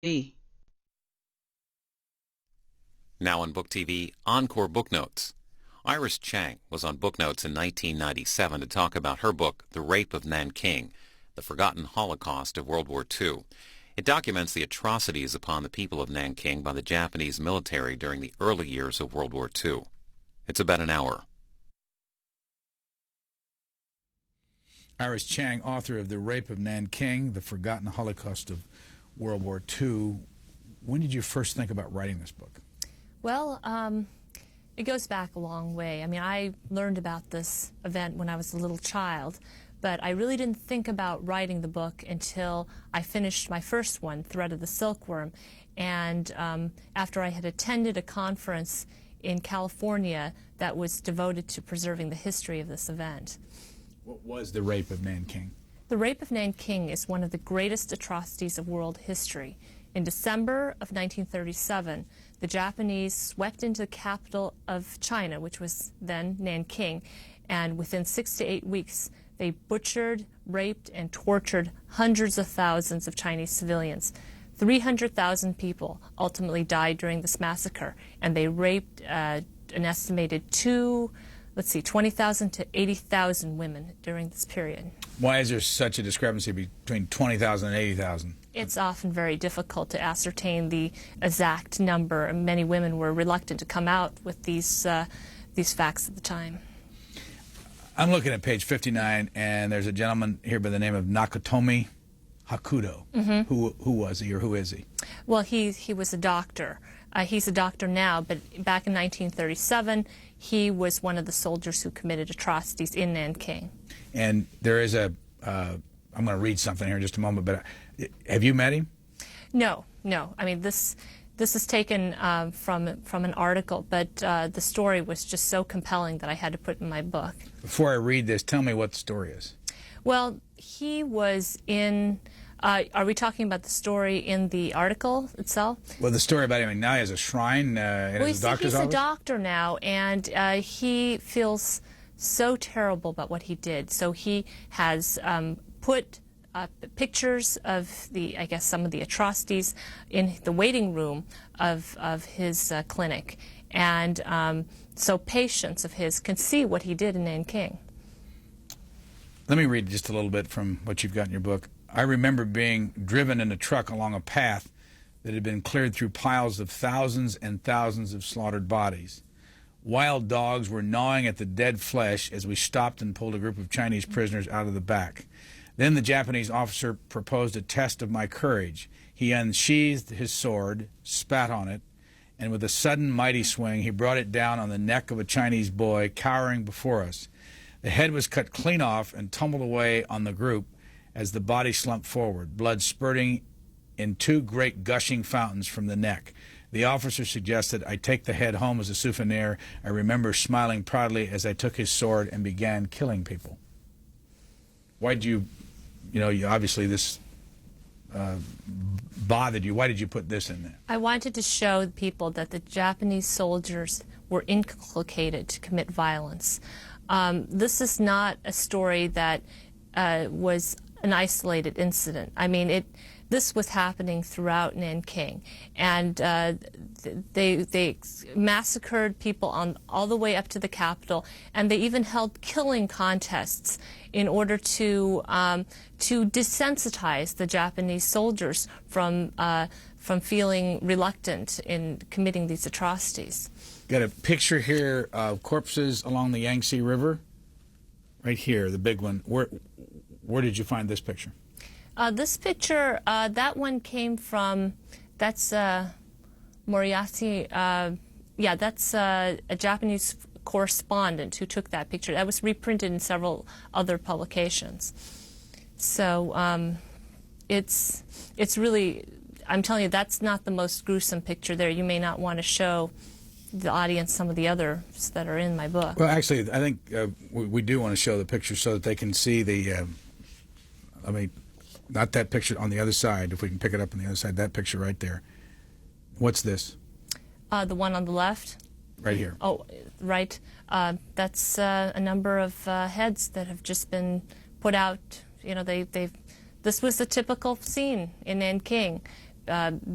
B. Now on Book TV, Encore Booknotes. Iris Chang was on Booknotes in 1997 to talk about her book, The Rape of Nanking, The Forgotten Holocaust of World War II. It documents the atrocities upon the people of Nanking by the Japanese military during the early years of World War II. It's about an hour. Iris Chang, author of The Rape of Nanking, The Forgotten Holocaust of World War II. When did you first think about writing this book? Well, it goes back a long way. I mean, I learned about this event when I was a little child, but I really didn't think about writing the book until I finished my first one, Thread of the Silkworm, and after I had attended a conference in California that was devoted to preserving the history of this event. What was the Rape of Nanking? The Rape of Nanking is one of the greatest atrocities of world history. In December of 1937, the Japanese swept into the capital of China, which was then Nanking, and within 6 to 8 weeks, they butchered, raped, and tortured hundreds of thousands of Chinese civilians. 300,000 people ultimately died during this massacre, and they raped an estimated 20,000 to 80,000 women during this period. Why is there such a discrepancy between 20,000 and 80,000? It's often very difficult to ascertain the exact number, and many women were reluctant to come out with these facts at the time. I'm looking at page 59, and there's a gentleman here by the name of Nakatomi Hakudo. Mm-hmm. Who was he, or who is he? Well, he was a doctor. He's a doctor now, but back in 1937, he was one of the soldiers who committed atrocities in Nanking. And there is I'm going to read something here in just a moment, but have you met him? No. I mean, this is taken from an article, but the story was just so compelling that I had to put it in my book. Before I read this, tell me what the story is. Well, he was in... are we talking about the story in the article itself? Well, the story about him now, he has a shrine in his doctor's office? He's a doctor now, and he feels so terrible about what he did. So he has put pictures of some of the atrocities in the waiting room of his clinic. And so patients of his can see what he did in Nanking. Let me read just a little bit from what you've got in your book. I remember being driven in a truck along a path that had been cleared through piles of thousands and thousands of slaughtered bodies. Wild dogs were gnawing at the dead flesh as we stopped and pulled a group of Chinese prisoners out of the back. Then the Japanese officer proposed a test of my courage. He unsheathed his sword, spat on it, and with a sudden mighty swing, he brought it down on the neck of a Chinese boy cowering before us. The head was cut clean off and tumbled away on the group as the body slumped forward, blood spurting in two great gushing fountains from the neck. The officer suggested I take the head home as a souvenir. I remember smiling proudly as I took his sword and began killing people. Why did you obviously this bothered you. Why did you put this in there? I wanted to show people that the Japanese soldiers were inculcated to commit violence. This is not a story that was an isolated incident. I mean, this was happening throughout Nanking, and they massacred people all the way up to the capital, and they even held killing contests in order to desensitize the Japanese soldiers from feeling reluctant in committing these atrocities. Got a picture here of corpses along the Yangtze River. Right here, the big one. Where did you find this picture? This picture, that one came from, that's Moriarty, that's a Japanese correspondent who took that picture. That was reprinted in several other publications. So it's really, I'm telling you, that's not the most gruesome picture there. You may not want to show the audience some of the others that are in my book. Well, actually, I think we do want to show the picture so that they can see the, not that picture on the other side, if we can pick it up on the other side, that picture right there. What's this? The one on the left? Right here. Oh, right. That's a number of heads that have just been put out. You know, this was a typical scene in Nanking.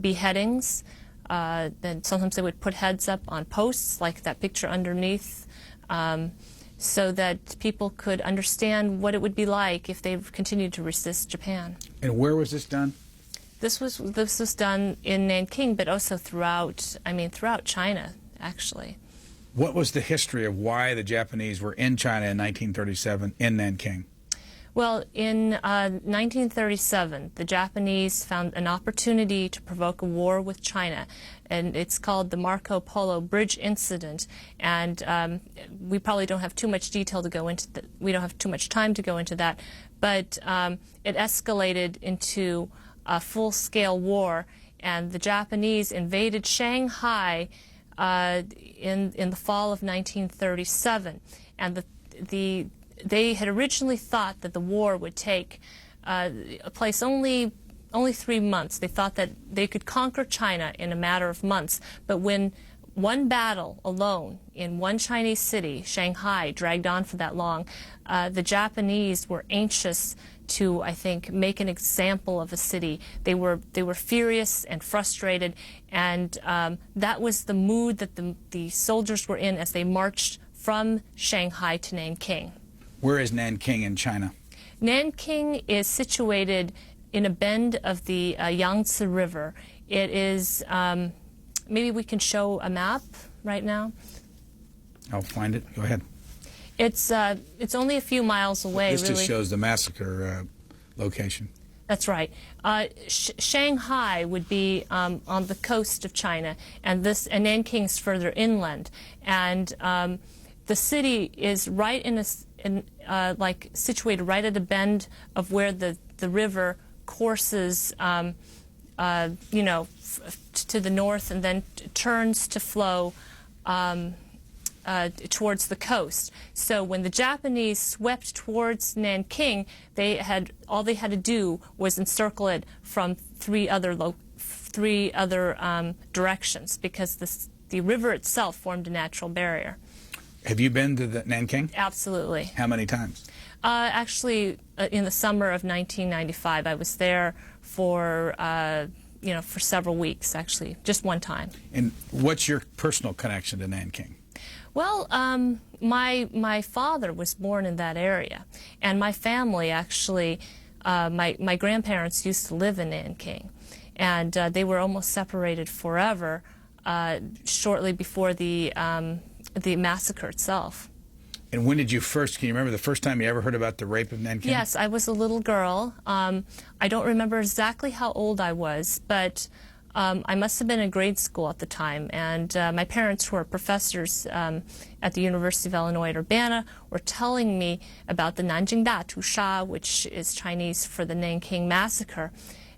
beheadings. Then sometimes they would put heads up on posts, like that picture underneath, so that people could understand what it would be like if they continued to resist Japan. And where was this done? This was done in Nanking, but also throughout China, actually. What was the history of why the Japanese were in China in 1937 in Nanking? Well, in 1937, the Japanese found an opportunity to provoke a war with China, and it's called the Marco Polo Bridge Incident. And we probably don't have too much detail to go into that. We don't have too much time to go into that, but it escalated into a full-scale war, and the Japanese invaded Shanghai in the fall of 1937, and they had originally thought that the war would take place only 3 months. They thought that they could conquer China in a matter of months, but when one battle alone in one Chinese city, Shanghai, dragged on for that long, the Japanese were anxious to, I think, make an example of a city. They were furious and frustrated, and that was the mood that the soldiers were in as they marched from Shanghai to Nanking. Where is Nanking in China? Nanking is situated in a bend of the Yangtze River. It is, maybe we can show a map right now. I'll find it. Go ahead. It's only a few miles away. This really. just shows the massacre location. That's right. Shanghai would be on the coast of China, and Nanking's further inland. And the city is right like situated right at a bend of where the river courses, to the north, and then turns to flow towards the coast. So when the Japanese swept towards Nanking, all they had to do was encircle it from three other directions, because the river itself formed a natural barrier. Have you been to Nanking? Absolutely. How many times? Actually, in the summer of 1995, I was there for several weeks. Actually, just one time. And what's your personal connection to Nanking? Well, my father was born in that area, and my family actually, my grandparents used to live in Nanking, and they were almost separated forever shortly before the massacre itself. And when did you can you remember the first time you ever heard about the Rape of Nanking? Yes, I was a little girl. I don't remember exactly how old I was, but I must have been in grade school at the time, and my parents, who are professors at the University of Illinois at Urbana, were telling me about the Nanjing Da Tu Sha, which is Chinese for the Nanking Massacre.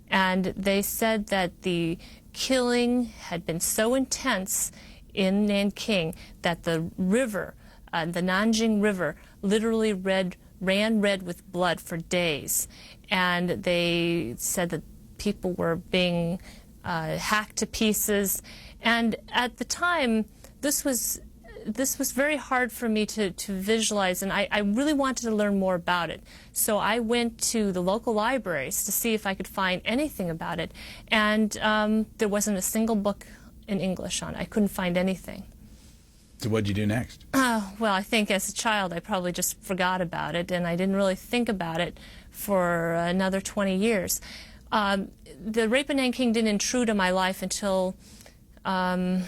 And they said that the killing had been so intense in Nanking that the river, the Nanjing River, literally ran red with blood for days. And they said that people were being hacked to pieces. And at the time, this was very hard for me to visualize, and I really wanted to learn more about it. So I went to the local libraries to see if I could find anything about it. And there wasn't a single book in English on it. I couldn't find anything. So what did you do next? Well, I think as a child I probably just forgot about it, and I didn't really think about it for another 20 years. The Rape of Nanking didn't intrude in my life until I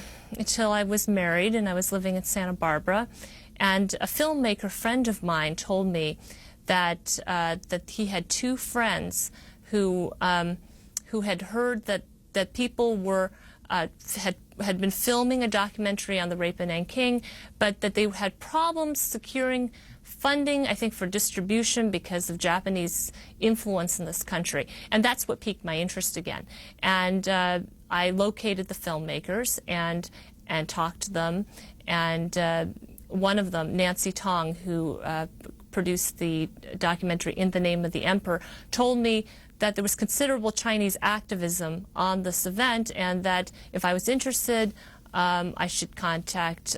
was married and I was living in Santa Barbara. And a filmmaker friend of mine told me that he had two friends who had heard that people were had been filming a documentary on the Rape of Nanking, but that they had problems securing funding, I think, for distribution because of Japanese influence in this country. And that's what piqued my interest again. And I located the filmmakers and talked to them. And one of them, Nancy Tong, who produced the documentary In the Name of the Emperor, told me that there was considerable Chinese activism on this event, and that if I was interested, I should contact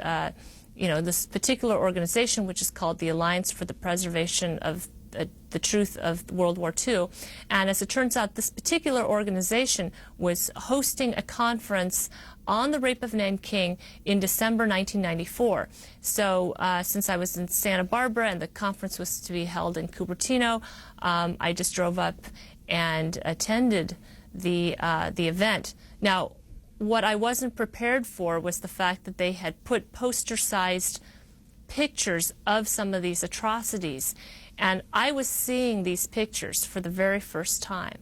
this particular organization, which is called the Alliance for the Preservation of the truth of World War II. And as it turns out, this particular organization was hosting a conference on the Rape of Nanking in December 1994. So since I was in Santa Barbara and the conference was to be held in Cupertino, I just drove up and attended the event. Now, what I wasn't prepared for was the fact that they had put poster-sized pictures of some of these atrocities. And I was seeing these pictures for the very first time.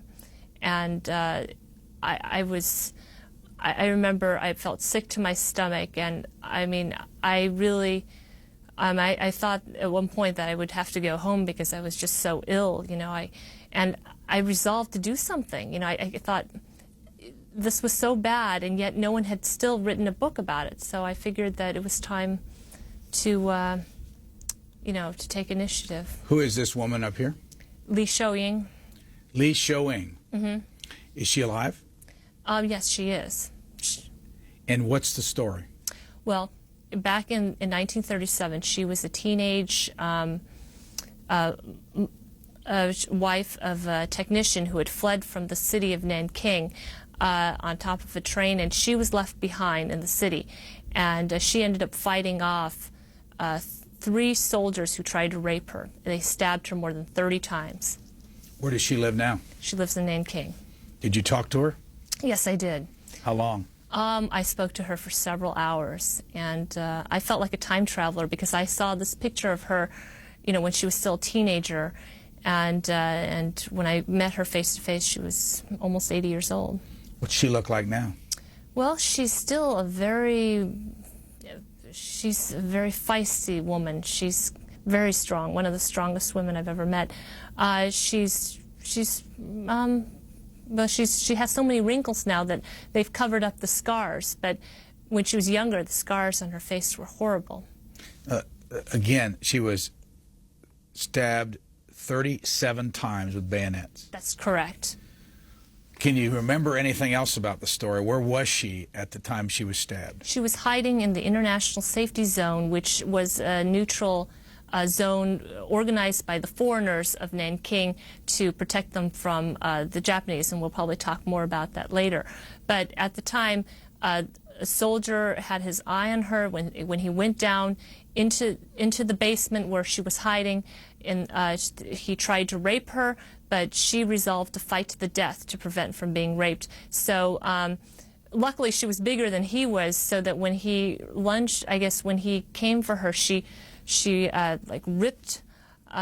And I remember I felt sick to my stomach, and I mean, I really, I thought at one point that I would have to go home because I was just so ill, you know. And I resolved to do something, you know. I thought this was so bad, and yet no one had still written a book about it. So I figured that it was time to, you know, to take initiative. Who is this woman up here? Li Shouying. Li Shouying. Mm-hmm. Is she alive? Yes, she is. And what's the story? Well, back in 1937, she was a teenage wife of a technician who had fled from the city of Nanking on top of a train, and she was left behind in the city. And she ended up fighting off 3 soldiers who tried to rape her. They stabbed her more than 30 times. Where does she live now? She lives in Nanking. Did you talk to her? Yes, I did. How long? I spoke to her for several hours, and I felt like a time traveler because I saw this picture of her, you know, when she was still a teenager, and when I met her face to face, she was almost 80 years old. What's she look like now? Well, she's still a very feisty woman. She's very strong, one of the strongest women I've ever met. She has so many wrinkles now that they've covered up the scars. But when she was younger, the scars on her face were horrible. Again, she was stabbed 37 times with bayonets. That's correct. Can you remember anything else about the story? Where was she at the time she was stabbed? She was hiding in the International Safety Zone, which was a neutral zone organized by the foreigners of Nanking to protect them from the Japanese, and we'll probably talk more about that later. But at the time, a soldier had his eye on her when he went down into the basement where she was hiding, and he tried to rape her, but she resolved to fight to the death to prevent from being raped. So luckily she was bigger than he was, so that when he lunged, I guess when he came for her, she like ripped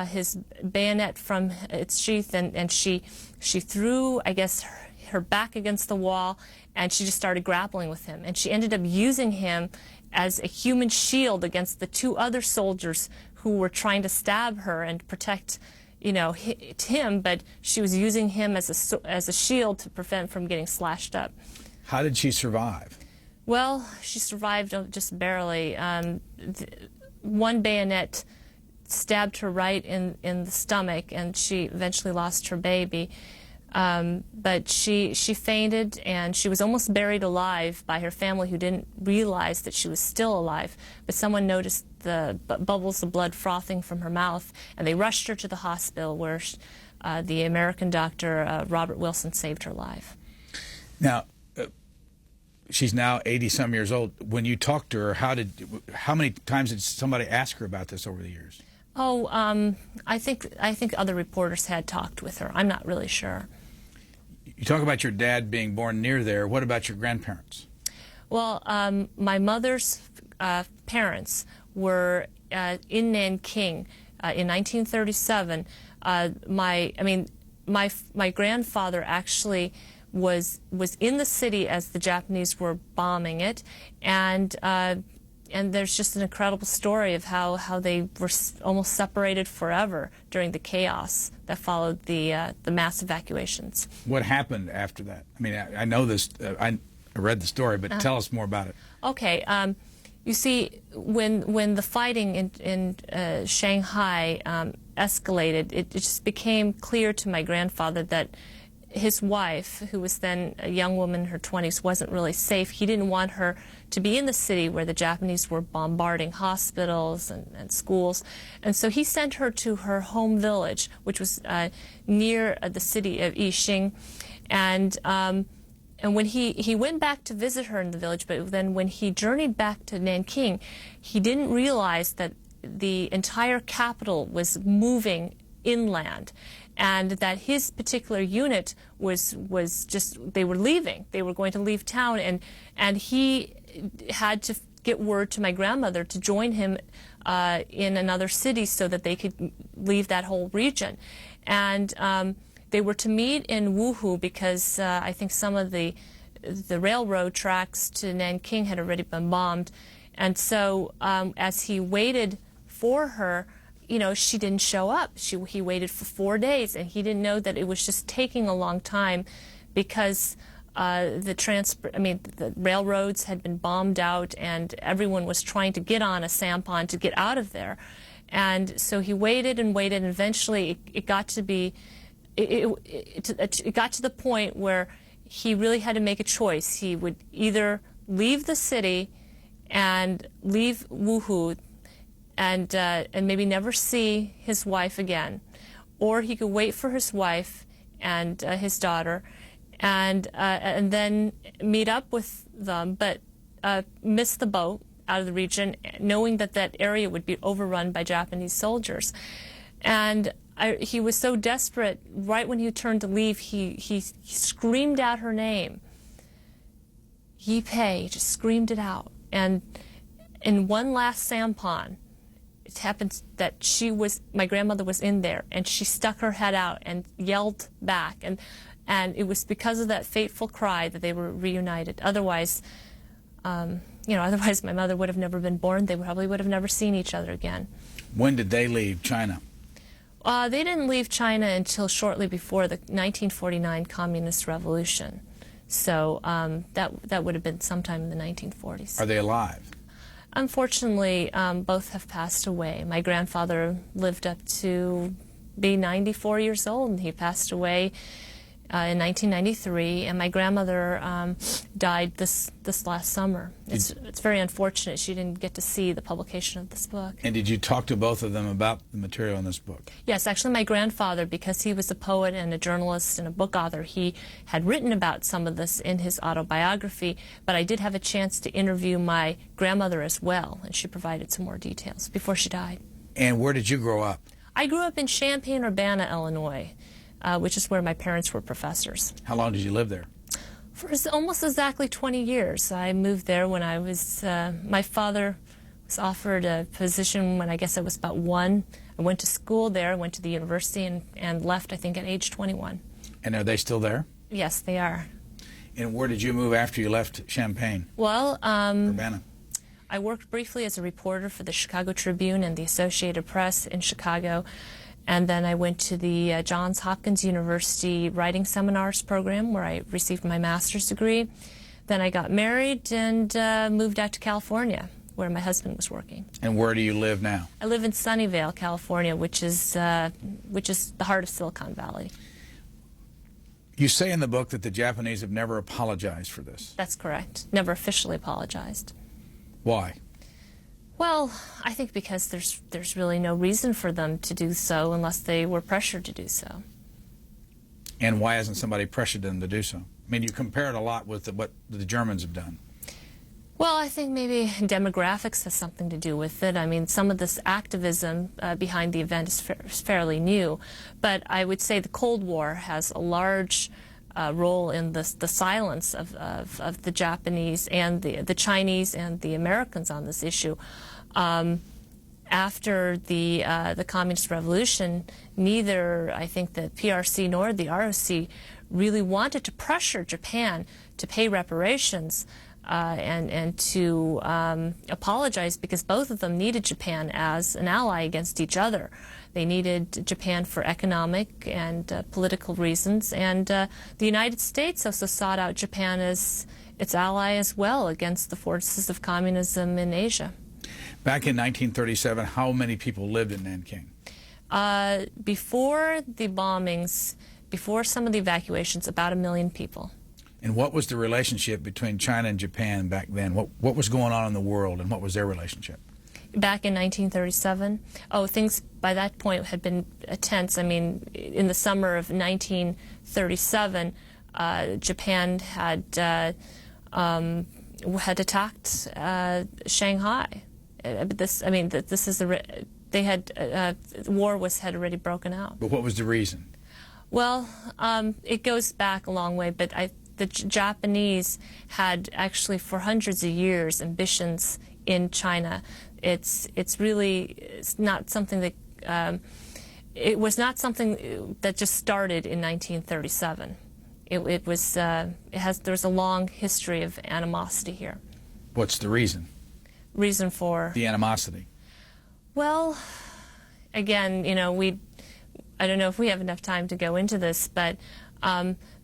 his bayonet from its sheath, and she threw, I guess, her back against the wall, and she just started grappling with him. And she ended up using him as a human shield against the 2 other soldiers who were trying to stab her and protect, you know, him, but she was using him as a shield to prevent from getting slashed up. How did she survive? Well, she survived just barely. One bayonet stabbed her right in the stomach, and she eventually lost her baby. But she fainted, and she was almost buried alive by her family, who didn't realize that she was still alive. But someone noticed the bubbles of blood frothing from her mouth, and they rushed her to the hospital, where the American doctor, Robert Wilson, saved her life. Now, she's now 80-some years old. When you talked to her, how many times did somebody ask her about this over the years? Oh, I think other reporters had talked with her. I'm not really sure. You talk about your dad being born near there. What about your grandparents? Well, my mother's parents were in Nanking in 1937. My grandfather actually was in the city as the Japanese were bombing it, and there's just an incredible story of how they were almost separated forever during the chaos that followed the mass evacuations. What happened after that? I mean, I know this. I read the story, but tell us more about it. Okay. You see, when the fighting in Shanghai escalated, it just became clear to my grandfather that his wife, who was then a young woman in her 20s, wasn't really safe. He didn't want her to be in the city where the Japanese were bombarding hospitals and schools. And so he sent her to her home village, which was near the city of Yixing. And when he went back to visit her in the village, but then when he journeyed back to Nanking, he didn't realize that the entire capital was moving inland, and that his particular unit was just, they were leaving. They were going to leave town, and he had to get word to my grandmother to join him in another city so that they could leave that whole region. And they were to meet in Wuhu because I think some of the railroad tracks to Nanking had already been bombed. And so as he waited for her, you know, she didn't show up. He waited for 4 days, and he didn't know that it was just taking a long time because the railroads had been bombed out, and everyone was trying to get on a sampan to get out of there. And so he waited and waited, and eventually it got to be, it got to the point where he really had to make a choice. He would either leave the city and leave Wuhu and maybe never see his wife again, or he could wait for his wife and his daughter, and then meet up with them, but miss the boat out of the region, knowing that that area would be overrun by Japanese soldiers. And he was so desperate. Right when he turned to leave, he screamed out her name, Yi Pei. He just screamed it out. And in one last sampan, it happened that my grandmother was in there, and she stuck her head out and yelled back, and it was because of that fateful cry that they were reunited. Otherwise, otherwise my mother would have never been born. They probably would have never seen each other again. When did they leave China? They didn't leave China until shortly before the 1949 Communist Revolution. So that would have been sometime in the 1940s. Are they alive? Unfortunately, both have passed away. My grandfather lived up to be 94 years old, and he passed away in 1993, and my grandmother died this last summer. It's very unfortunate she didn't get to see the publication of this book. And did you talk to both of them about the material in this book? Yes, actually my grandfather, because he was a poet and a journalist and a book author, he had written about some of this in his autobiography, but I did have a chance to interview my grandmother as well, and she provided some more details before she died. And where did you grow up? I grew up in Champaign-Urbana, Illinois, which is where my parents were professors. How long did you live there? For almost exactly 20 years. I moved there when I was, my father was offered a position when I guess I was about 1. I went to school there, went to the university, and left, I think, at age 21. And are they still there? Yes, they are. And where did you move after you left Champaign? Well, Urbana. I worked briefly as a reporter for the Chicago Tribune and the Associated Press in Chicago. And then I went to the Johns Hopkins University Writing Seminars program, where I received my master's degree. Then I got married and moved out to California, where my husband was working. And where do you live now? I live in Sunnyvale, California, which is the heart of Silicon Valley. You say in the book that the Japanese have never apologized for this. That's correct. Never officially apologized. Why? Well, I think because there's really no reason for them to do so unless they were pressured to do so. And why hasn't somebody pressured them to do so? I mean, you compare it a lot with what the Germans have done. Well, I think maybe demographics has something to do with it. I mean, some of this activism behind the event is fairly new, but I would say the Cold War has a large role in the silence of the Japanese and the Chinese and the Americans on this issue. After the Communist Revolution, neither, I think, the PRC nor the ROC really wanted to pressure Japan to pay reparations and to apologize, because both of them needed Japan as an ally against each other. They needed Japan for economic and political reasons, and the United States also sought out Japan as its ally as well against the forces of communism in Asia. Back in 1937, how many people lived in Nanking? Before the bombings, before some of the evacuations, about 1 million people. And what was the relationship between China and Japan back then? What was going on in the world, and what was their relationship? Back in 1937, things by that point had been tense. I mean, in the summer of 1937, Japan had attacked Shanghai. War had already broken out. But what was the reason? Well, it goes back a long way, but the Japanese had actually for hundreds of years ambitions in China. It's not something that it was not something that just started in 1937. There's a long history of animosity here. What's the reason? Reason for the animosity? Well, again, I don't know if we have enough time to go into this, but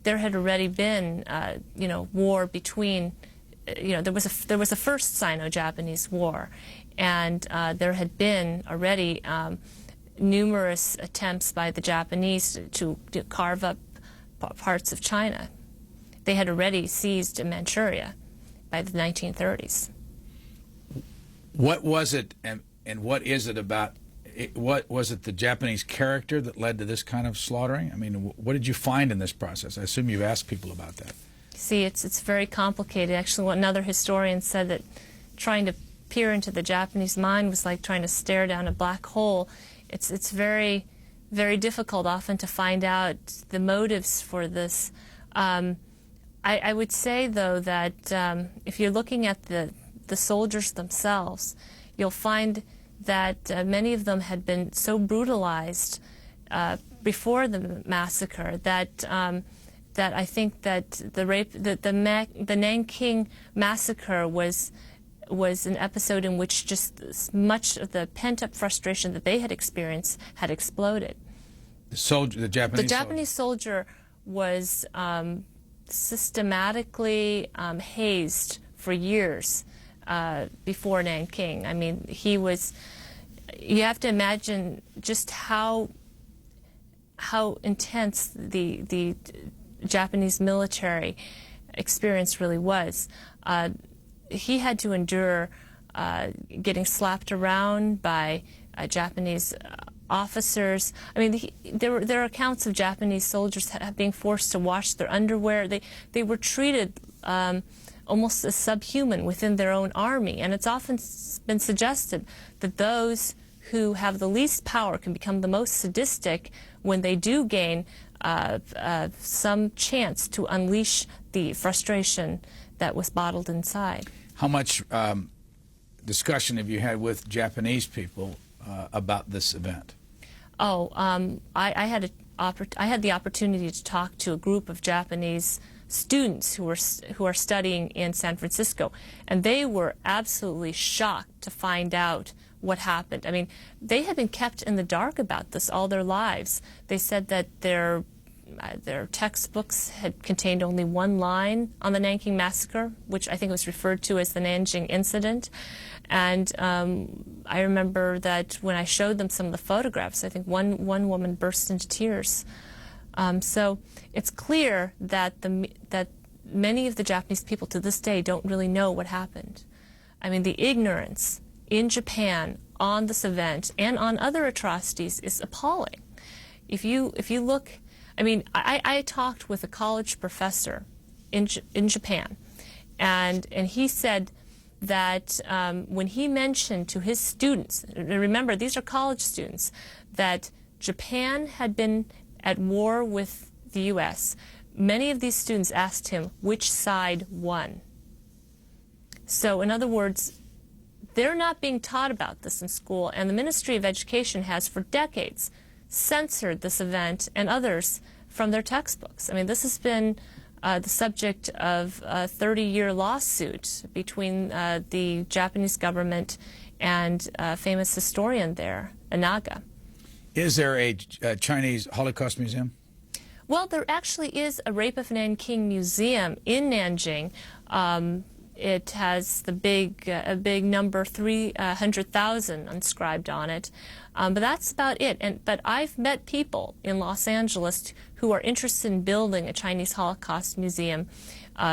there had already been, war between, there was a first Sino-Japanese war, and there had been already numerous attempts by the Japanese to carve up parts of China. They had already seized Manchuria by the 1930s. What was it, and what is it about? What was it, the Japanese character that led to this kind of slaughtering? I mean, what did you find in this process? I assume you've asked people about that. See, it's very complicated. Actually, another historian said that trying to peer into the Japanese mind was like trying to stare down a black hole. It's very, very difficult often to find out the motives for this. I would say, though, that if you're looking at the soldiers themselves, you'll find that many of them had been so brutalized before the massacre that I think that the Nanking massacre was an episode in which just much of the pent-up frustration that they had experienced had exploded. The Japanese soldier was systematically hazed for years before Nanking. I mean, you have to imagine just how intense the Japanese military experience really was. He had to endure getting slapped around by Japanese officers. I mean, there are accounts of Japanese soldiers being forced to wash their underwear. They were treated almost as subhuman within their own army, and it's often been suggested that those who have the least power can become the most sadistic when they do gain some chance to unleash the frustration that was bottled inside. How much discussion have you had with Japanese people about this event? I had the opportunity to talk to a group of Japanese students who are studying in San Francisco, and they were absolutely shocked to find out what happened. I mean, they had been kept in the dark about this all their lives. They said that their textbooks had contained only one line on the Nanking massacre, which I think was referred to as the Nanjing incident. And I remember that when I showed them some of the photographs, I think one woman burst into tears. So it's clear that many of the Japanese people to this day don't really know what happened. I mean, the ignorance in Japan on this event and on other atrocities is appalling. If you look, I mean, I talked with a college professor in Japan, and he said that when he mentioned to his students, remember these are college students, that Japan had been at war with the U.S., many of these students asked him which side won. So in other words, they're not being taught about this in school, and the Ministry of Education has for decades censored this event and others from their textbooks. I mean, this has been the subject of a 30-year lawsuit between the Japanese government and a famous historian there, Inaga. Is there a Chinese Holocaust museum? Well, there actually is a Rape of Nanking museum in Nanjing. It has the a big number 300,000 inscribed on it, but that's about it. But I've met people in Los Angeles who are interested in building a Chinese Holocaust museum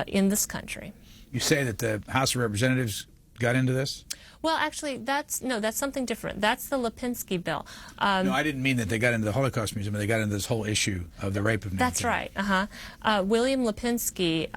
in this country. You say that the House of Representatives got into this? Well, actually, that's something different. That's the Lipinski bill. No, I didn't mean that they got into the Holocaust Museum, but they got into this whole issue of the rape of Nanking. That's right. William Lipinski,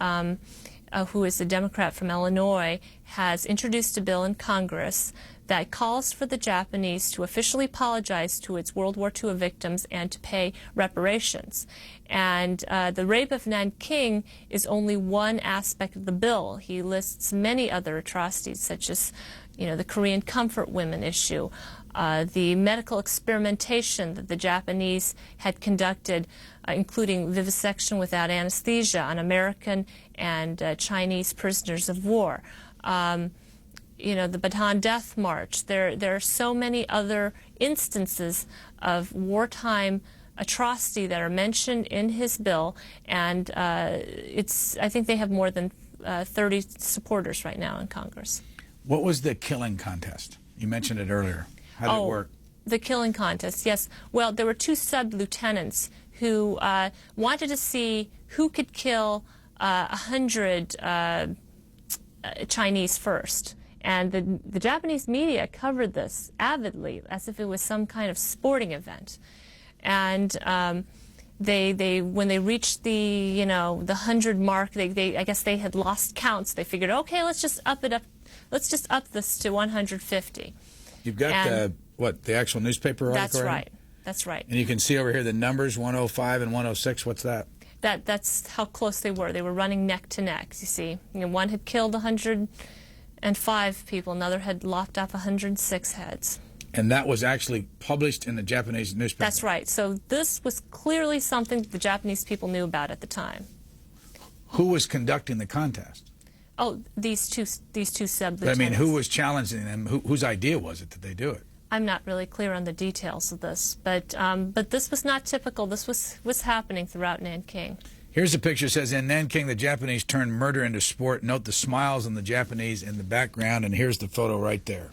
who is a Democrat from Illinois, has introduced a bill in Congress that calls for the Japanese to officially apologize to its World War II victims and to pay reparations. And the Rape of Nanking is only one aspect of the bill. He lists many other atrocities, such as, the Korean comfort women issue, the medical experimentation that the Japanese had conducted, including vivisection without anesthesia on American and Chinese prisoners of war. The Bataan Death March. There are so many other instances of wartime atrocity that are mentioned in his bill, and I think they have more than 30 supporters right now in Congress. What was the killing contest? You mentioned it earlier. How did it work? The killing contest, yes. Well, there were two sub-lieutenants who wanted to see who could kill 100 Chinese first. And the Japanese media covered this avidly, as if it was some kind of sporting event. And when they reached the 100 mark, I guess they had lost counts. They figured, okay, let's just up this to 150. You've got the actual newspaper article? That's right. That's right. And you can see over here the numbers 105 and 106. What's that? That's how close they were. They were running neck to neck. You see, one had killed 105 people, another had lopped off 106 heads. And that was actually published in the Japanese newspaper? That's right. So this was clearly something the Japanese people knew about at the time. Who was conducting the contest? Oh, these two sub-lieutenants. I mean, who was challenging them? Whose idea was it that they do it? I'm not really clear on the details of this, but this was not typical. This was happening throughout Nanking. Here's a picture. It says, in Nanking, the Japanese turned murder into sport. Note the smiles on the Japanese in the background, and here's the photo right there.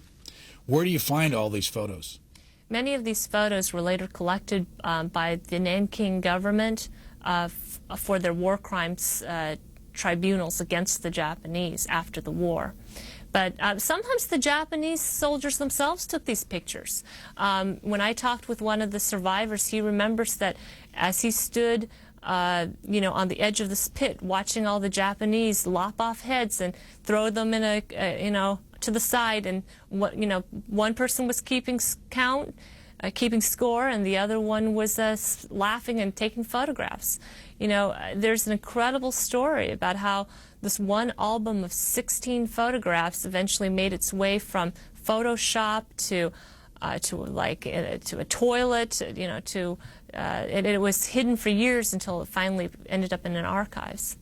Where do you find all these photos? Many of these photos were later collected by the Nanking government for their war crimes tribunals against the Japanese after the war. But sometimes the Japanese soldiers themselves took these pictures. When I talked with one of the survivors, he remembers that as he stood on the edge of this pit, watching all the Japanese lop off heads and throw them in to the side, and one person was keeping score, and the other one was laughing and taking photographs. There's an incredible story about how this one album of 16 photographs eventually made its way from Photoshop to a toilet, and it was hidden for years until it finally ended up in an archives.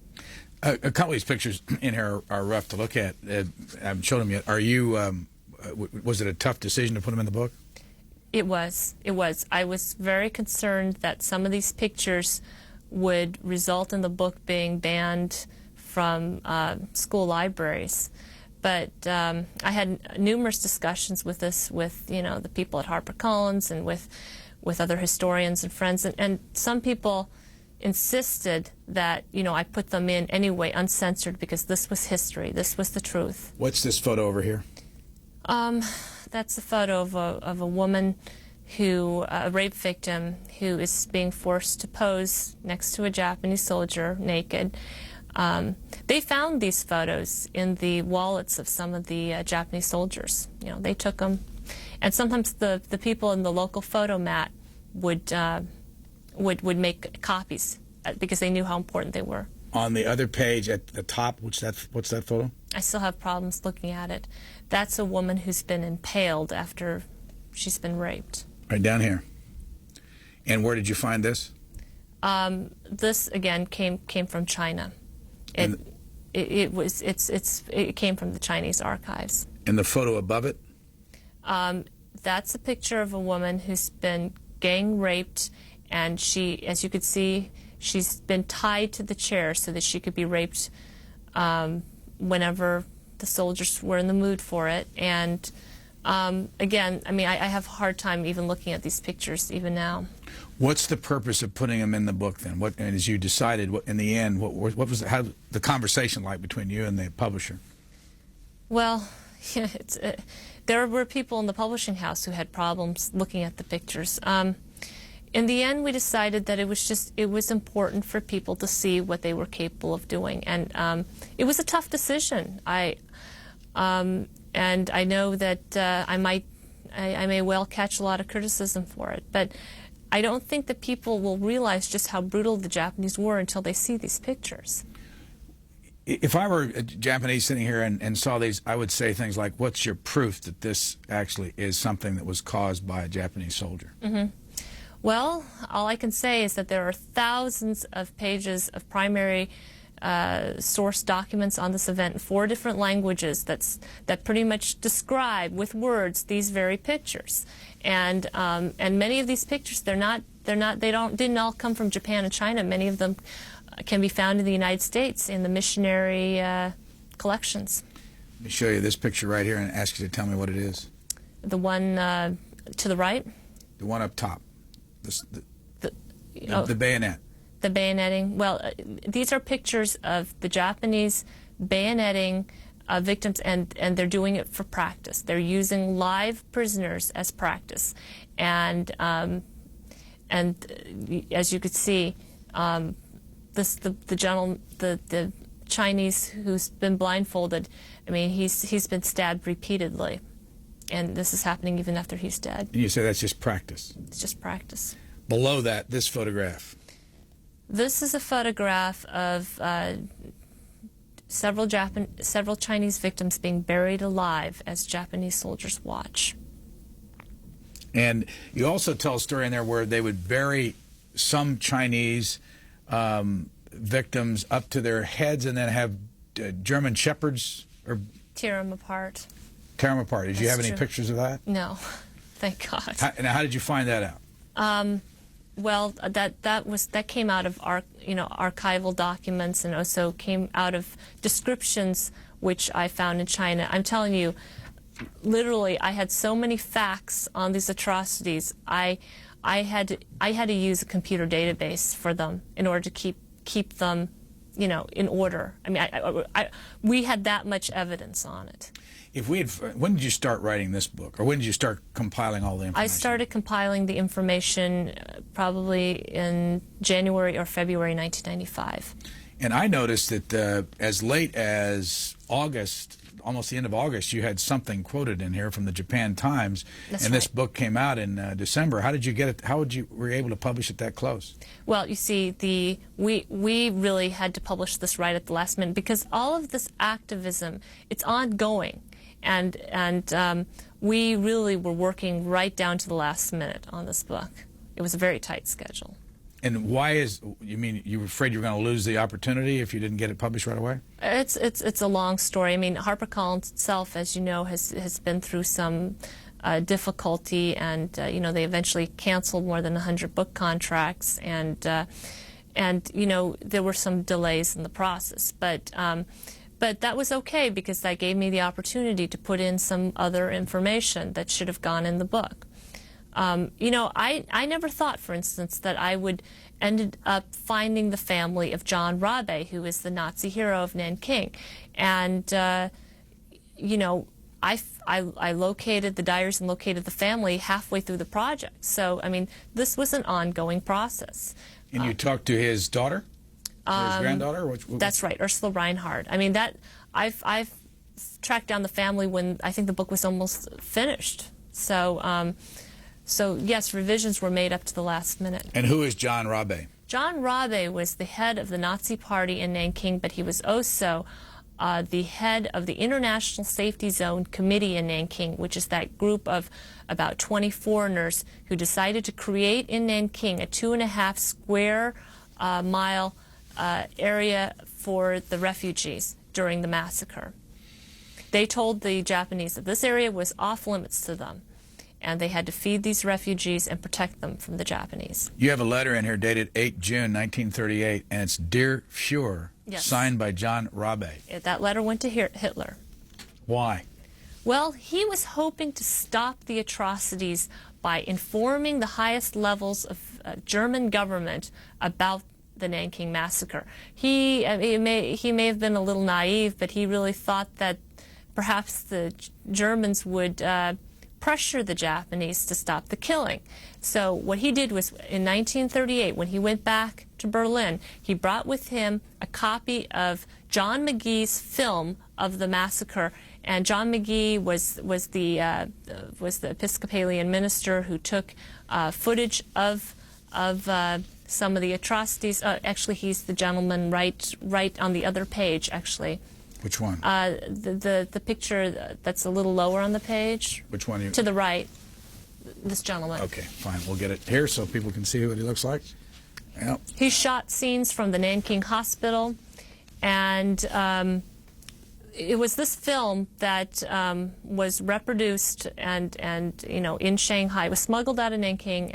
A couple of these pictures in here are rough to look at. I haven't shown them yet. Are you? Was it a tough decision to put them in the book? It was. It was. I was very concerned that some of these pictures would result in the book being banned from school libraries. But I had numerous discussions with this with the people at HarperCollins and with other historians and friends, and some people insisted that I put them in anyway, uncensored, because this was history. This was the truth. What's this photo over here? That's a photo of a woman a rape victim who is being forced to pose next to a Japanese soldier naked. They found these photos in the wallets of some of the Japanese soldiers. They took them, and sometimes the people in the local photo mat would make copies because they knew how important they were. On the other page at the top, what's that photo? I still have problems looking at it. That's a woman who's been impaled after she's been raped. Right down here. And where did you find this? This again came from China. It came from the Chinese archives. And the photo above it? That's a picture of a woman who's been gang raped, and she, as you could see, she's been tied to the chair so that she could be raped whenever the soldiers were in the mood for it. And again, I mean, I have a hard time even looking at these pictures even now. What's the purpose of putting them in the book then? What, and as you decided, what, in the end, what was how the conversation like between you and the publisher? Well, yeah, there were people in the publishing house who had problems looking at the pictures. In the end, we decided that it was important for people to see what they were capable of doing, and it was a tough decision. And I know that I may well catch a lot of criticism for it, but I don't think that people will realize just how brutal the Japanese were until they see these pictures. If I were a Japanese sitting here and saw these, I would say things like, what's your proof that this actually is something that was caused by a Japanese soldier? Mm-hmm. Well, all I can say is that there are thousands of pages of primary source documents on this event in 4 different languages that pretty much describe with words these very pictures. And many of these pictures, didn't all come from Japan and China. Many of them can be found in the United States in the missionary collections. Let me show you this picture right here and ask you to tell me what it is. The one to the right? The one up top. The bayonet. The bayoneting. Well, these are pictures of the Japanese bayoneting victims, and they're doing it for practice. They're using live prisoners as practice. And as you could see, the Chinese who's been blindfolded, I mean, he's been stabbed repeatedly. And this is happening even after he's dead. And you say that's just practice? It's just practice. Below that, this photograph. This is a photograph of several Chinese victims being buried alive as Japanese soldiers watch. And you also tell a story in there where they would bury some Chinese victims up to their heads and then have German shepherds or tear them apart. Tear them apart. Did you have any true. pictures of that? No, thank God. How did you find that out? Well, that came out of archival documents, and also came out of descriptions which I found in China. I'm telling you, literally, I had so many facts on these atrocities. I had to use a computer database for them in order to keep them, in order. I mean, we had that much evidence on it. When did you start writing this book, or when did you start compiling all the information? I started compiling the information probably in January or February 1995. And I noticed that as late as August, almost the end of August, you had something quoted in here from the Japan Times. That's and right. This book came out in December. How did you get it? How were you able to publish it that close? Well, you see, we really had to publish this right at the last minute, because all of this activism, it's ongoing. And we really were working right down to the last minute on this book. It was a very tight schedule. And you mean you were afraid you were going to lose the opportunity if you didn't get it published right away? It's a long story. I mean, HarperCollins itself, as you know, has been through some difficulty, and they eventually canceled more than 100 book contracts, and there were some delays in the process, but that was okay, because that gave me the opportunity to put in some other information that should have gone in the book. I never thought, for instance, that I would ended up finding the family of John Rabe, who is the Nazi hero of Nanking. And, I located the diaries and located the family halfway through the project. So, I mean, this was an ongoing process. And you talked to his daughter? Or his granddaughter? That's right, Ursula Reinhardt. I mean, I've tracked down the family when I think the book was almost finished. So, yes, revisions were made up to the last minute. And who is John Rabe? John Rabe was the head of the Nazi Party in Nanking, but he was also the head of the International Safety Zone Committee in Nanking, which is that group of about 20 foreigners who decided to create in Nanking a 2.5 square mile area for the refugees during the massacre. They told the Japanese that this area was off limits to them, and they had to feed these refugees and protect them from the Japanese. You have a letter in here dated 8 June 1938, and it's Dear Fuhrer, yes, signed by John Rabe. That letter went to Hitler. Why? Well, he was hoping to stop the atrocities by informing the highest levels of German government about the Nanking massacre. He may have been a little naive, but he really thought that perhaps the Germans would pressure the Japanese to stop the killing. So what he did was, in 1938, when he went back to Berlin, he brought with him a copy of John McGee's film of the massacre. And John McGee was the Episcopalian minister who took footage of some of the atrocities. Actually, he's the gentleman right on the other page, actually. Which one? The picture that's a little lower on the page. Which one? To the right. This gentleman. Okay, fine. We'll get it here so people can see what he looks like. Yep. He shot scenes from the Nanking hospital, and it was this film that was reproduced and in Shanghai. It was smuggled out of Nanking,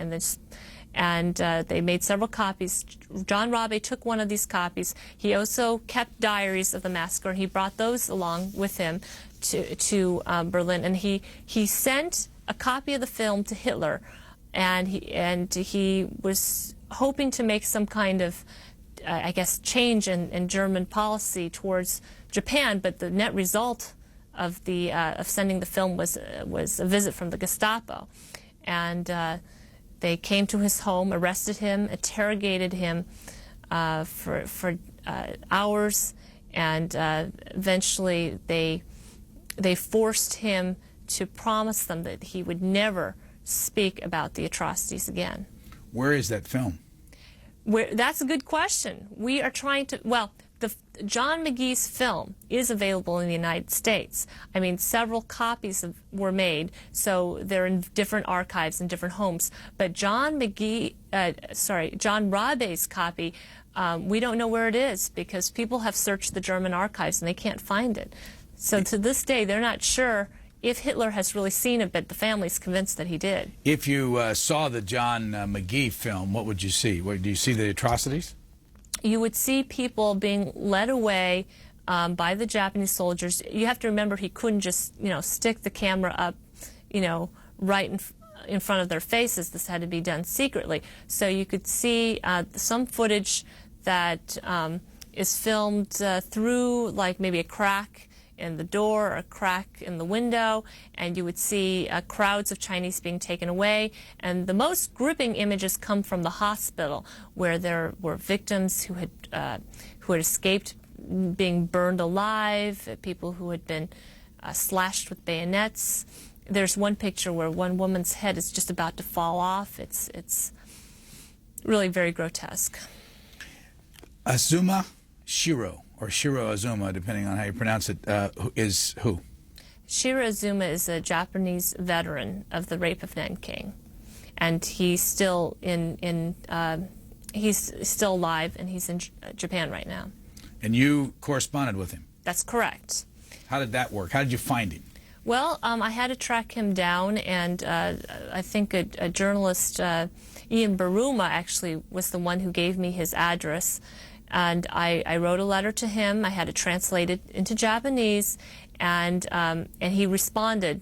and they made several copies. John Rabe took one of these copies. He also kept diaries of the massacre. He brought those along with him to Berlin, and he sent a copy of the film to Hitler, and he was hoping to make some kind of, I guess, change in German policy towards Japan. But the net result of sending the film was a visit from the Gestapo, and they came to his home, arrested him, interrogated him for hours, and eventually they forced him to promise them that he would never speak about the atrocities again. Where is that film? That's a good question. We are trying to, well, John McGee's film is available in the United States. I mean, several copies were made, so they're in different archives in different homes. But John Rabe's copy, we don't know where it is, because people have searched the German archives and they can't find it. So to this day, they're not sure if Hitler has really seen it, but the family's convinced that he did. If you saw the John McGee film, what would you see? Do you see the atrocities? You would see people being led away by the Japanese soldiers. You have to remember, he couldn't just, stick the camera up, right in front of their faces. This had to be done secretly. So you could see some footage that is filmed through, like, maybe a crack in the door or a crack in the window, and you would see crowds of Chinese being taken away. And the most gripping images come from the hospital, where there were victims who had escaped being burned alive, people who had been slashed with bayonets. There's one picture where one woman's head is just about to fall off. It's really very grotesque. Azuma Shiro, or Shiro Azuma, depending on how you pronounce it, is who? Shiro Azuma is a Japanese veteran of the Rape of Nanking, and he's still he's still alive, and he's in Japan right now. And you corresponded with him? That's correct. How did that work? How did you find him? Well, I had to track him down, and I think a journalist, Ian Baruma, actually was the one who gave me his address. And I wrote a letter to him. I had it translated into Japanese, and he responded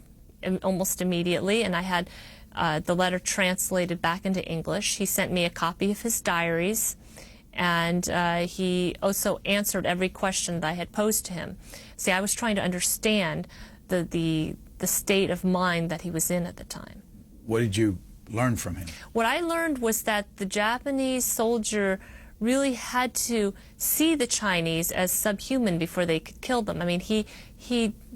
almost immediately. And I had the letter translated back into English. He sent me a copy of his diaries, and he also answered every question that I had posed to him. See, I was trying to understand the state of mind that he was in at the time. What did you learn from him? What I learned was that the Japanese soldier really had to see the Chinese as subhuman before they could kill them. I mean, he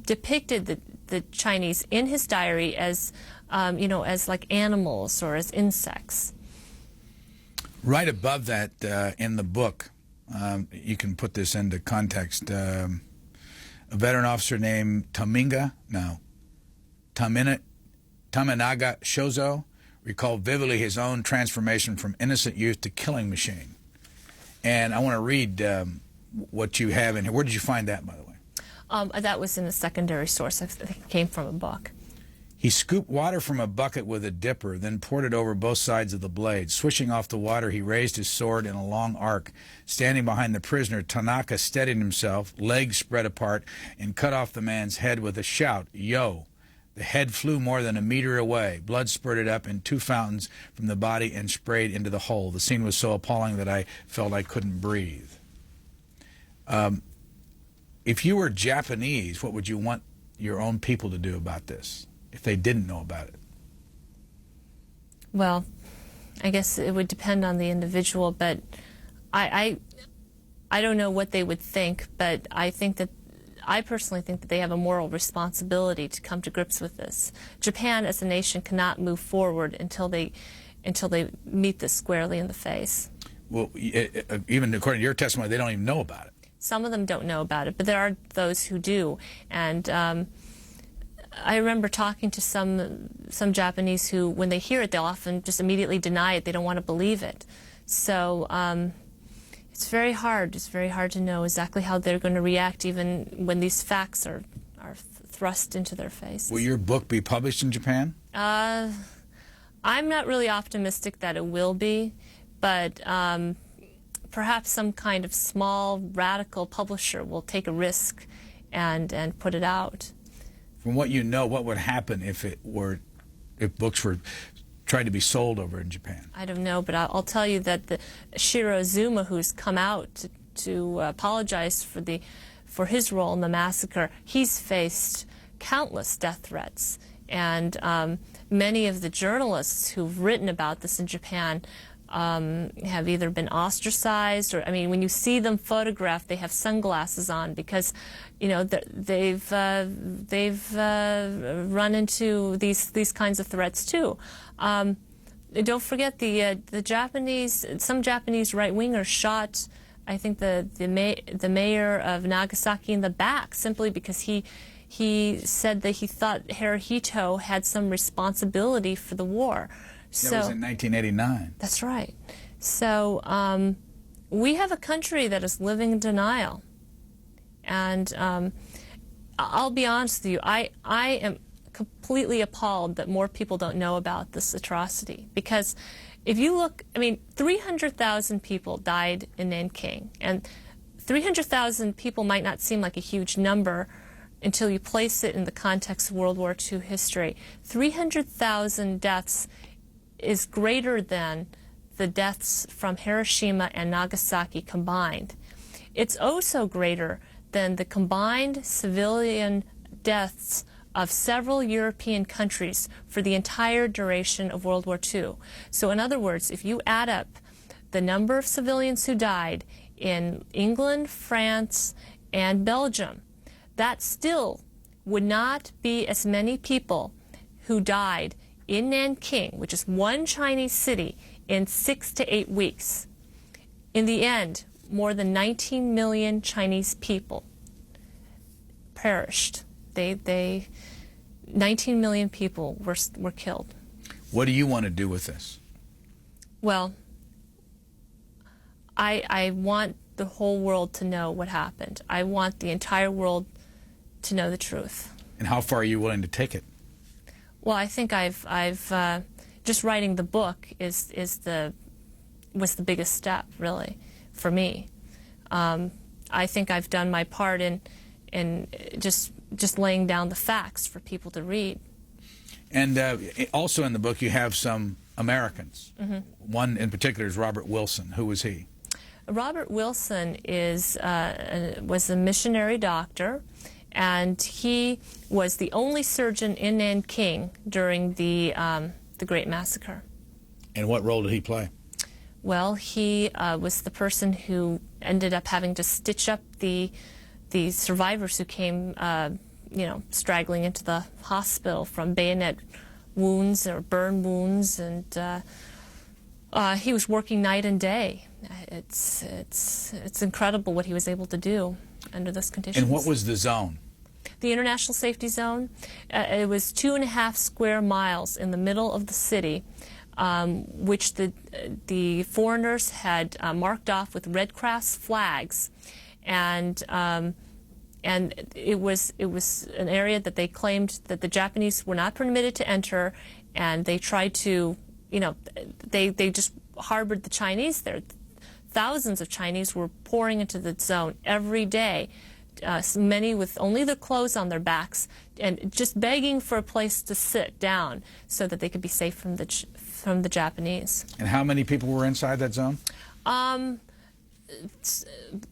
depicted the Chinese in his diary as, as like animals or as insects. Right above that in the book, you can put this into context. A veteran officer named Taminaga Shozo recalled vividly his own transformation from innocent youth to killing machine. And I want to read what you have in here. Where did you find that, by the way? That was in a secondary source. I think it came from a book. He scooped water from a bucket with a dipper, then poured it over both sides of the blade. Swishing off the water, he raised his sword in a long arc. Standing behind the prisoner, Tanaka steadied himself, legs spread apart, and cut off the man's head with a shout, "Yo!" The head flew more than a meter away. Blood spurted up in 2 fountains from the body and sprayed into the hole. The scene was so appalling that I felt I couldn't breathe. If you were Japanese, what would you want your own people to do about this, if they didn't know about it? Well, I guess it would depend on the individual, but I don't know what they would think, but I personally think that they have a moral responsibility to come to grips with this. Japan as a nation cannot move forward until they meet this squarely in the face. Well, even according to your testimony, they don't even know about it. Some of them don't know about it, but there are those who do. And I remember talking to some Japanese who, when they hear it, they'll often just immediately deny it. They don't want to believe it. So it's very hard. It's very hard to know exactly how they're going to react, even when these facts are thrust into their face. Will your book be published in Japan? I'm not really optimistic that it will be, but perhaps some kind of small radical publisher will take a risk and put it out. From what you know, what would happen if books were tried to be sold over in Japan? I don't know, but I'll tell you that the Shiro Azuma, who's come out to apologize for his role in the massacre, he's faced countless death threats, and many of the journalists who've written about this in Japan have either been ostracized, or, I mean, when you see them photographed, they have sunglasses on because, you know, they've run into these kinds of threats too. Don't forget the Japanese. Some Japanese right-wingers shot, I think, the mayor of Nagasaki in the back simply because he said that he thought Hirohito had some responsibility for the war. That was in 1989. That's right. So we have a country that is living in denial. And I'll be honest with you, I am completely appalled that more people don't know about this atrocity. Because if you look, I mean, 300,000 people died in Nanking. And 300,000 people might not seem like a huge number until you place it in the context of World War II history. 300,000 deaths is greater than the deaths from Hiroshima and Nagasaki combined. It's also greater than the combined civilian deaths of several European countries for the entire duration of World War II. So in other words, if you add up the number of civilians who died in England, France, and Belgium, that still would not be as many people who died in Nanking, which is one Chinese city, in 6 to 8 weeks. In the end, more than 19 million Chinese people perished. 19 million people were killed. What do you want to do with this? Well, I want the whole world to know what happened. I want the entire world to know the truth. And how far are you willing to take it? Well, I think I've just writing the book was the biggest step, really, for me. I think I've done my part in just laying down the facts for people to read. And also in the book you have some Americans. Mm-hmm. One in particular is Robert Wilson. Who was he? Robert Wilson was a missionary doctor, and he was the only surgeon in Nanking during the Great Massacre. And what role did he play? Well, he was the person who ended up having to stitch up the survivors who came, straggling into the hospital from bayonet wounds or burn wounds, and he was working night and day. It's incredible what he was able to do under those conditions. And what was the zone? The International Safety Zone. It was 2.5 square miles in the middle of the city, which the foreigners had marked off with Red Cross flags, and and it was an area that they claimed that the Japanese were not permitted to enter, and they tried to, they just harbored the Chinese there. Thousands of Chinese were pouring into the zone every day, many with only their clothes on their backs, and just begging for a place to sit down so that they could be safe from the Japanese. And how many people were inside that zone?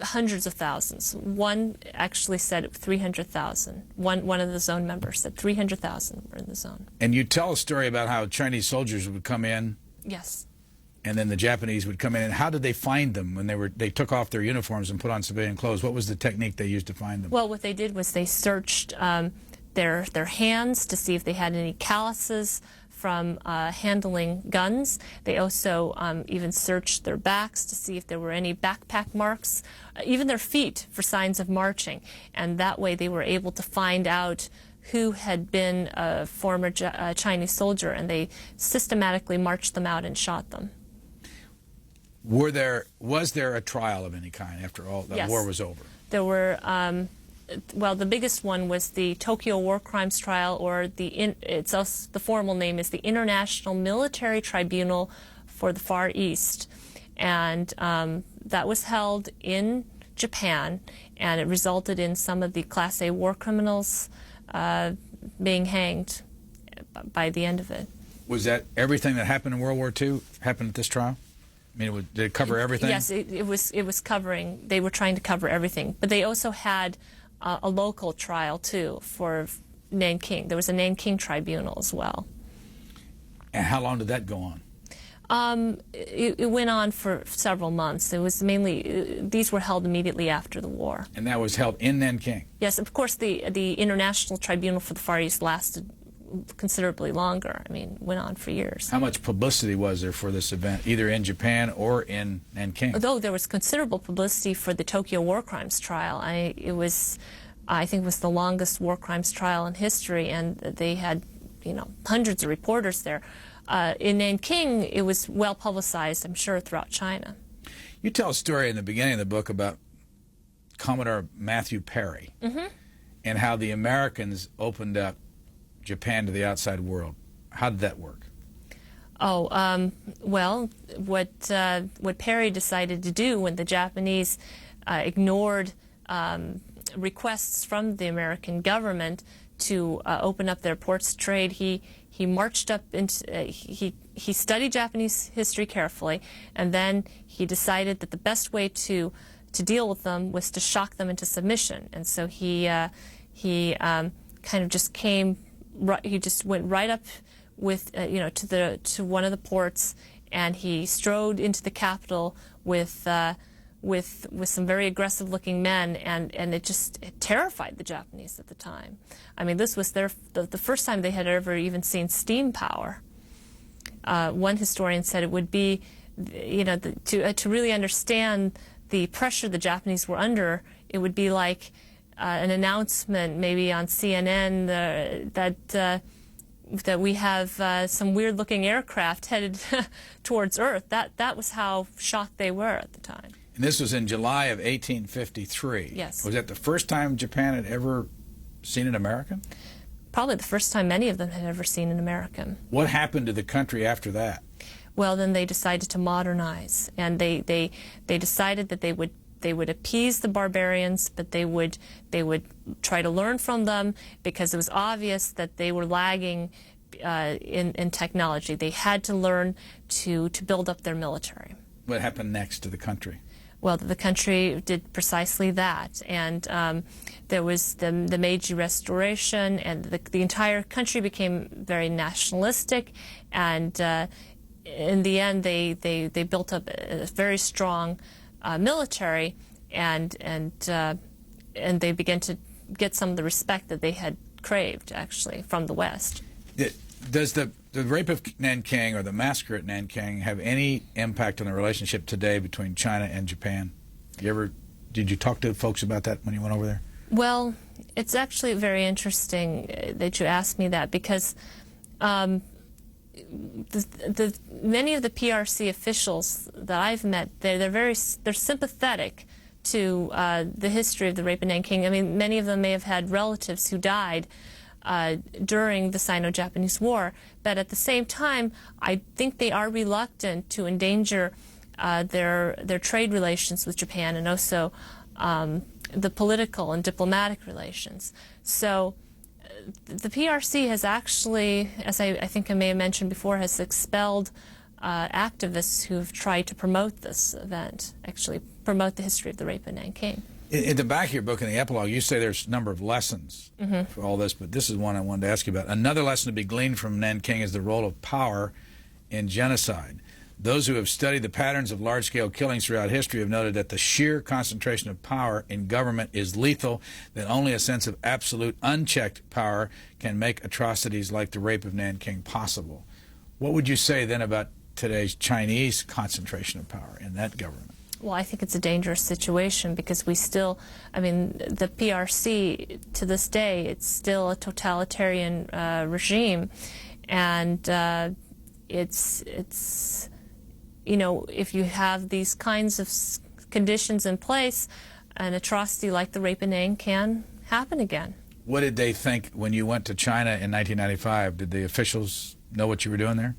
Hundreds of thousands. One actually said 300,000. One of the zone members said 300,000 were in the zone. And you tell a story about how Chinese soldiers would come in. Yes. And then the Japanese would come in. And how did they find them when they took off their uniforms and put on civilian clothes? What was the technique they used to find them? Well, what they did was they searched their hands to see if they had any calluses from handling guns. They also even searched their backs to see if there were any backpack marks, even their feet for signs of marching. And that way they were able to find out who had been a former Chinese soldier, and they systematically marched them out and shot them. Was there a trial of any kind after all the war was over? There were. Well, the biggest one was the Tokyo War Crimes Trial, or the formal name is the International Military Tribunal for the Far East, and that was held in Japan, and it resulted in some of the Class A war criminals being hanged by the end of it. Was that everything that happened in World War II happened at this trial? I mean, did it cover everything? Yes, it was covering. They were trying to cover everything, but they also had a local trial too for Nanking. There was a Nanking tribunal as well. And how long did that go on? It went on for several months. It was mainly, these were held immediately after the war. And that was held in Nanking? Yes, of course the International Tribunal for the Far East lasted considerably longer. I mean, went on for years. How much publicity was there for this event, either in Japan or in Nanking? Although there was considerable publicity for the Tokyo War Crimes Trial. I think it was the longest war crimes trial in history, and they had, hundreds of reporters there. In Nanking, it was well publicized, I'm sure, throughout China. You tell a story in the beginning of the book about Commodore Matthew Perry and how the Americans opened up Japan to the outside world. How did that work? Well, what Perry decided to do when the Japanese ignored requests from the American government to open up their ports to trade, he marched up into, he studied Japanese history carefully, and then he decided that the best way to deal with them was to shock them into submission. And so he kind of just came. He just went right up with, to one of the ports, and he strode into the capital with some very aggressive-looking men, and it terrified the Japanese at the time. I mean, this was the first time they had ever even seen steam power. One historian said it would be, to really understand the pressure the Japanese were under, it would be like an announcement maybe on CNN that we have some weird-looking aircraft headed towards Earth. That was how shocked they were at the time. And this was in July of 1853. Yes. Was that the first time Japan had ever seen an American? Probably the first time many of them had ever seen an American. What happened to the country after that? Well, then they decided to modernize, and they decided that they would appease the barbarians, but they would try to learn from them, because it was obvious that they were lagging in technology. They had to learn to build up their military. What happened next to the country? Well, the country did precisely that, and there was the Meiji Restoration, and the entire country became very nationalistic, and in the end they built up a very strong military, and they began to get some of the respect that they had craved, actually, from the West. Does the Rape of Nanking or the massacre at Nanking have any impact on the relationship today between China and Japan? Did you talk to folks about that when you went over there? Well, it's actually very interesting that you asked me that, because many of the PRC officials that I've met, they're sympathetic to the history of the Rape of Nanking. I mean, many of them may have had relatives who died during the Sino-Japanese War, but at the same time, I think they are reluctant to endanger their trade relations with Japan and also the political and diplomatic relations. So the PRC has actually, as I think I may have mentioned before, has expelled activists who have tried to promote this event, actually promote the history of the Rape of Nanking. In the back of your book, in the epilogue, you say there's a number of lessons for all this, but this is one I wanted to ask you about. Another lesson to be gleaned from Nanking is the role of power in genocide. Those who have studied the patterns of large-scale killings throughout history have noted that the sheer concentration of power in government is lethal, that only a sense of absolute unchecked power can make atrocities like the Rape of Nanking possible. What would you say then about today's Chinese concentration of power in that government? Well, I think it's a dangerous situation because we still, I mean, the PRC, to this day, it's still a totalitarian regime. And it's, you know, if you have these kinds of conditions in place, an atrocity like the Rape of Nanking can happen again. What did they think when you went to China in 1995? Did the officials know what you were doing there?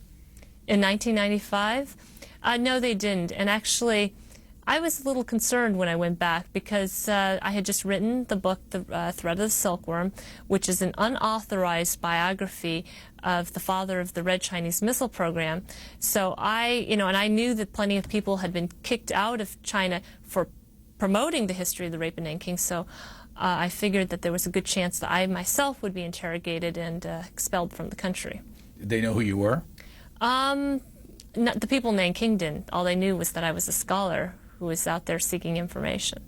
In 1995? No, they didn't. And actually, I was a little concerned when I went back because I had just written the book, The Thread of the Silkworm, which is an unauthorized biography of the father of the Red Chinese Missile Program. So and I knew that plenty of people had been kicked out of China for promoting the history of the Rape of Nanking. So I figured that there was a good chance that I myself would be interrogated and expelled from the country. Did they know who you were? The people in Nanking didn't. All they knew was that I was a scholar who was out there seeking information.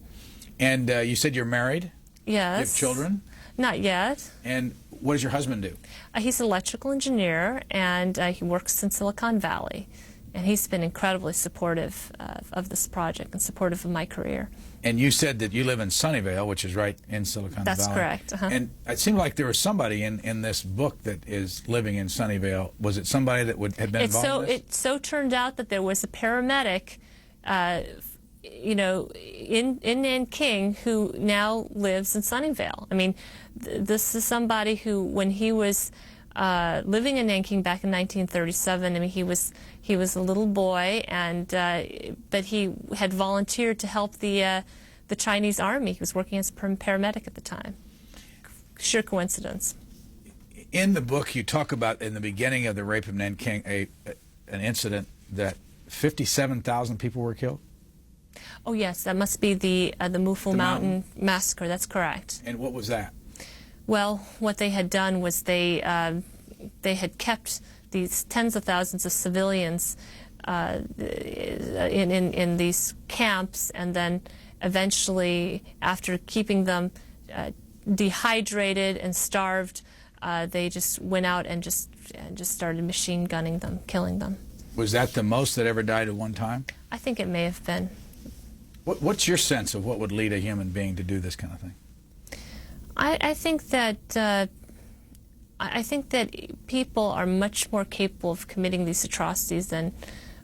And you said you're married? Yes. You have children? Not yet. And what does your husband do? He's an electrical engineer, and he works in Silicon Valley. And he's been incredibly supportive of this project and supportive of my career. And you said that you live in Sunnyvale, which is right in Silicon Valley. That's correct. And it seemed like there was somebody in this book that is living in Sunnyvale. Was it somebody that had been involved in this? It so turned out that there was a paramedic you know, in Nanking who now lives in Sunnyvale. I mean, this is somebody who, when he was living in Nanking back in 1937, I mean, he was a little boy, and but he had volunteered to help the Chinese army. He was working as a paramedic at the time. Sheer coincidence. In the book, you talk about, in the beginning of the Rape of Nanking, an incident that 57,000 people were killed? Oh yes, that must be the Mufu Mountain massacre. That's correct. And what was that? Well, what they had done was they had kept these tens of thousands of civilians in these camps, and then eventually, after keeping them dehydrated and starved, they just went out and just started machine gunning them, killing them. Was that the most that ever died at one time? I think it may have been. What's your sense of what would lead a human being to do this kind of thing? I think that people are much more capable of committing these atrocities than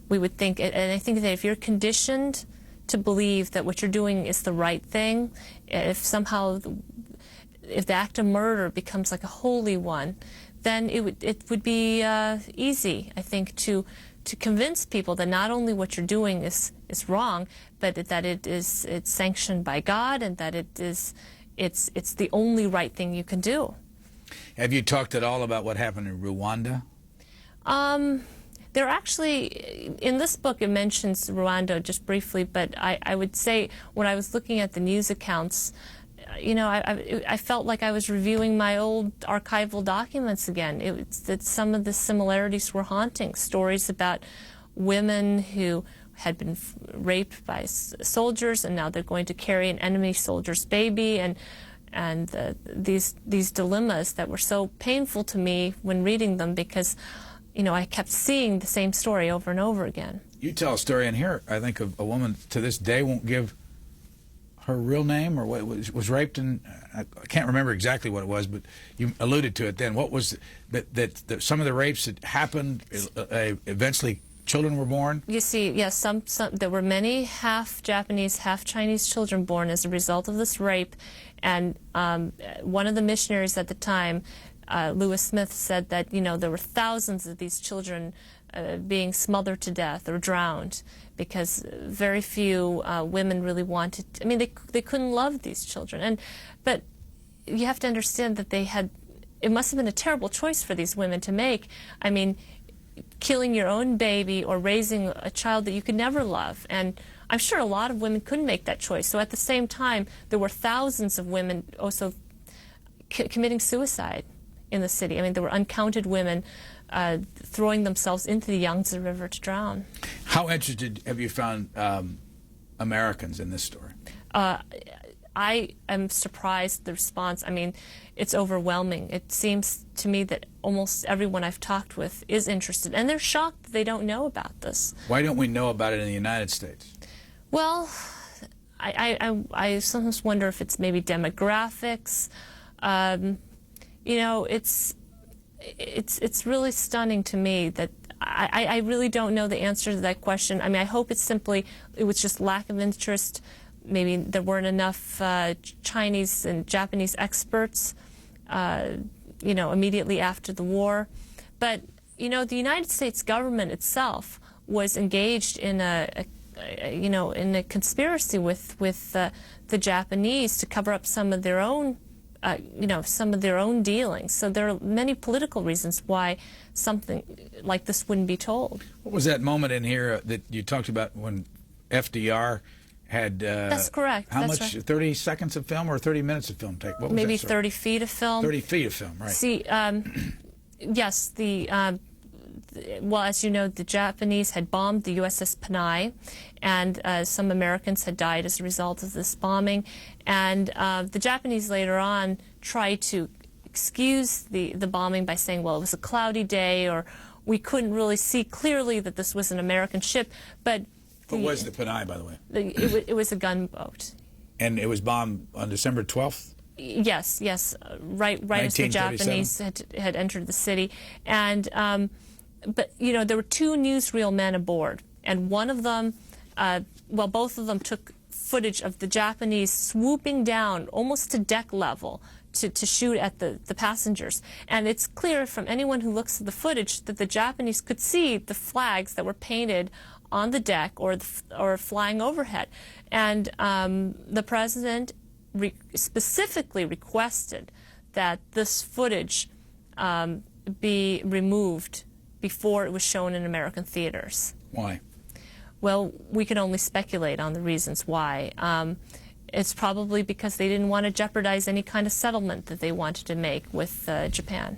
we would think. And I think that if you're conditioned to believe that what you're doing is the right thing, if the act of murder becomes like a holy one, then it would be easy, I think, to convince people that not only what you're doing is wrong, but that it's sanctioned by God, and that it's the only right thing you can do. Have you talked at all about what happened in Rwanda? There actually, in this book, it mentions Rwanda just briefly, but I would say when I was looking at the news accounts, you know, I felt like I was reviewing my old archival documents again. It's that some of the similarities were haunting. Stories about women who had been raped by soldiers, and now they're going to carry an enemy soldier's baby, and these dilemmas that were so painful to me when reading them, because, you know, I kept seeing the same story over and over again. You tell a story in here, I think, of a woman to this day won't give her real name, or what was raped, and I can't remember exactly what it was, but you alluded to it then. What was that some of the rapes that happened eventually children were born? You see, yes, some there were many half Japanese, half Chinese children born as a result of this rape. And one of the missionaries at the time, Lewis Smith, said that, there were thousands of these children being smothered to death or drowned because very few women really wanted. I mean, they couldn't love these children. But you have to understand that it must have been a terrible choice for these women to make. I mean, killing your own baby or raising a child that you could never love. And I'm sure a lot of women couldn't make that choice. So at the same time, there were thousands of women also committing suicide in the city. I mean, there were uncounted women throwing themselves into the Yangtze River to drown. How interested have you found Americans in this story? I am surprised the response. I mean, it's overwhelming. It seems to me that almost everyone I've talked with is interested, and they're shocked that they don't know about this. Why don't we know about it in the United States? Well, I sometimes wonder if it's maybe demographics. It's really stunning to me that I really don't know the answer to that question. I mean, I hope it was just lack of interest. Maybe there weren't enough Chinese and Japanese experts, immediately after the war. But, the United States government itself was engaged in a conspiracy with the Japanese to cover up some of their own, dealings. So there are many political reasons why something like this wouldn't be told. What was that moment in here that you talked about when FDR had that's correct. How That's much? right. 30 seconds of film or 30 minutes of film take? What was Maybe that, 30 feet of film. 30 feet of film, right. See, yes, well, as you know, the Japanese had bombed the USS Panay, and some Americans had died as a result of this bombing. And the Japanese later on tried to excuse the bombing by saying, well, it was a cloudy day, or we couldn't really see clearly that this was an American ship. But what was the Panay, by the way? It was a gunboat. And it was bombed on December 12th? Yes, right as the Japanese had entered the city. And but there were two newsreel men aboard, and one of them, both of them took footage of the Japanese swooping down almost to deck level to shoot at the passengers. And it's clear from anyone who looks at the footage that the Japanese could see the flags that were painted on the deck or flying overhead. And the president specifically requested that this footage be removed before it was shown in American theaters. Why? Well, we can only speculate on the reasons why. It's probably because they didn't want to jeopardize any kind of settlement that they wanted to make with Japan.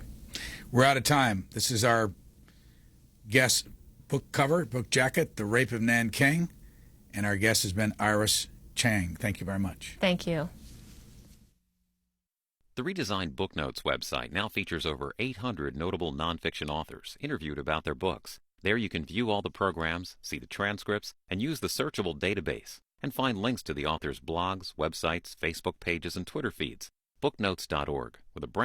We're out of time. This is our guest book cover, book jacket, The Rape of Nanking, and our guest has been Iris Chang. Thank you very much. Thank you. The redesigned Booknotes website now features over 800 notable nonfiction authors interviewed about their books. There you can view all the programs, see the transcripts, and use the searchable database, and find links to the authors' blogs, websites, Facebook pages, and Twitter feeds. Booknotes.org, with a brand